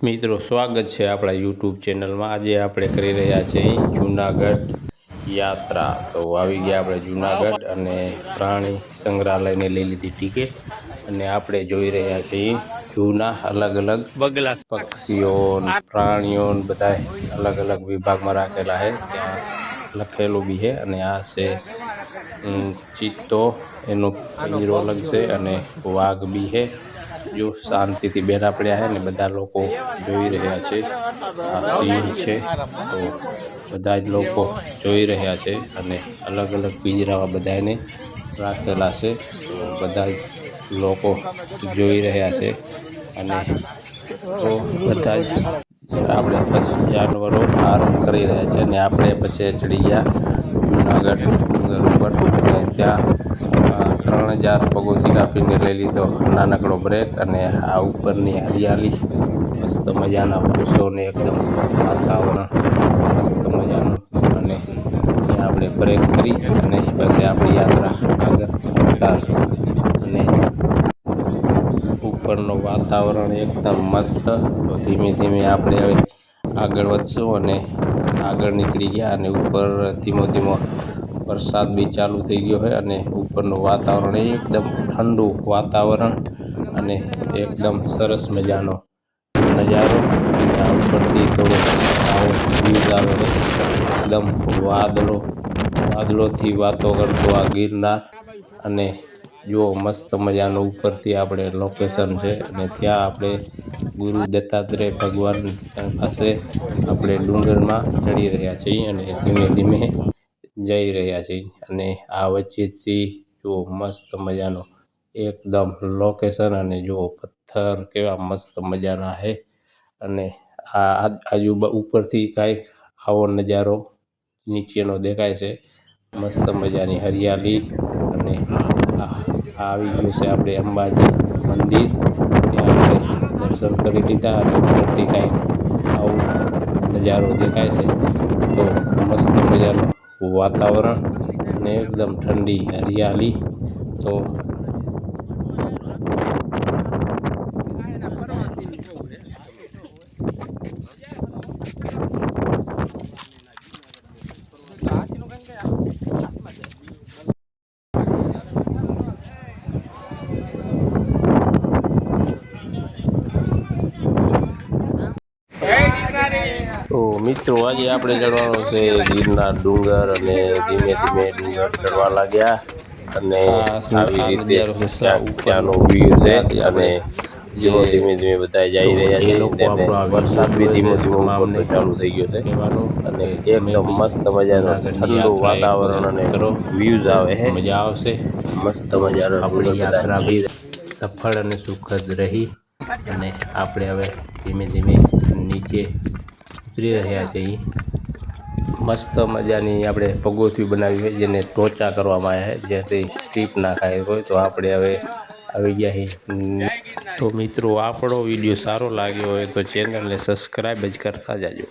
મિત્રો સ્વાગત છે આપણા યુટ્યુબ ચેનલમાં। આજે આપણે કરી રહ્યા છીએ જૂનાગઢ યાત્રા। તો આવી ગયા આપણે જૂનાગઢ અને પ્રાણી સંગ્રહાલયને લઈ લીધી ટિકિટ અને આપણે જોઈ રહ્યા છીએ જૂના અલગ અલગ પક્ષીઓ પ્રાણીઓ બધા અલગ અલગ વિભાગમાં રાખેલા છે। ત્યાં લખેલું બી છે અને આ છે ચિત્તો, એનો પિંજરો અલગ છે અને વાઘ બી છે जो शांति थी बेठा पड़ा है ने बधा लोको जोई रह्या छे। आ सिंह छे तो बधा ज लोको जोई रह्या छे अने अलग अलग पिंजरामां बधाने राखेला छे। तो बधा ज लोको जोई रह्या छे अने तो बधा ज आपणे पशु जानवरो आराम करी रह्या छे अने आपणे पछी चढ़ी गया जूनागढ़ डूंगर उपर अने त्यां 3000 पगोथी कापीने लई लीधो नानकड़ो ब्रेक अने आ उपरनी हरियाली मस्त मजाना वृक्षो ने एकदम वातावरण मस्त मजानुं अने त्यां आपणे ब्रेक करी अने पछी आपणी यात्रा आगळ वधारशुं अने उपरनो वातावरण एकदम मस्त। तो धीमे धीमे आपणे हवे आगळ वधशुं अने आगळ निकળી गया अने उपर धीमो धीमो वरसाद भी चालू थई गयो है अने उपरनो वातावरण एकदम ठंडू वातावरण अने एकदम सरस मजानो नजारो। आ उपरथी थोड़ो आवो व्यूज आवे छे एकदम वादळोथी वातो करतो आ गिरनार अने जो मस्त मजानो उपरथी आपणे लोकेशन छे अने त्यां आपणे गुरु दत्तात्रेय भगवान पासे आपणे डूंगरमां चढ़ी रह्या छीए अने धीमे धीमे जई रह्या छीए अने आ वच्चेथी जो मस्त मजानो एकदम लोकेशन अने जो पत्थर केवा मस्त मजाना है अने आ आजू उपरथी कांईक आवो नजारो नीचेनो देखाय छे। मस्त मजानी हरियाली अने आवी गयुं छे आपणे अंबाजी मंदिर। त्यां आपणे दर्शन करी लीधा अने उपरथी कांईक आवो नजारो देखाय छे। तो मस्त मजानो वातावरण ने एकदम ठंडी हरियाली। तो तो मित्रों आज आपणे चढ़वानो छे गिरनार डूंगर अने धीमे धीमे डूंगर चढ़वा लाग्या अने आवी रीते त्यानो व्यू छे अने जो धीमे धीमे बधा जाई रह्या छे अने वरसाद भी धीमो धीमो पड़तो चालू थई गयो छे अने एकदम मस्त मजानो ठंडो वातावरण अने व्यूज आवे छे। मजा आवशे मस्त मजानो आपणी यात्रा भी सफल अने सुखद रही अने आपणे हवे धीमे धीमे नीचे उतरी रह्या छीए। मस्त मजानी आपणे पगोथिયું बनावी है जेने टोचा करवामां आव्या है जेथी स्टीप ना खाय होय। तो आपणे हवे આવી ગયા છે। તો મિત્રો આપણો વિડીયો સારો લાગ્યો હોય તો ચેનલને સબસ્ક્રાઈબ જ કરતા જાજો।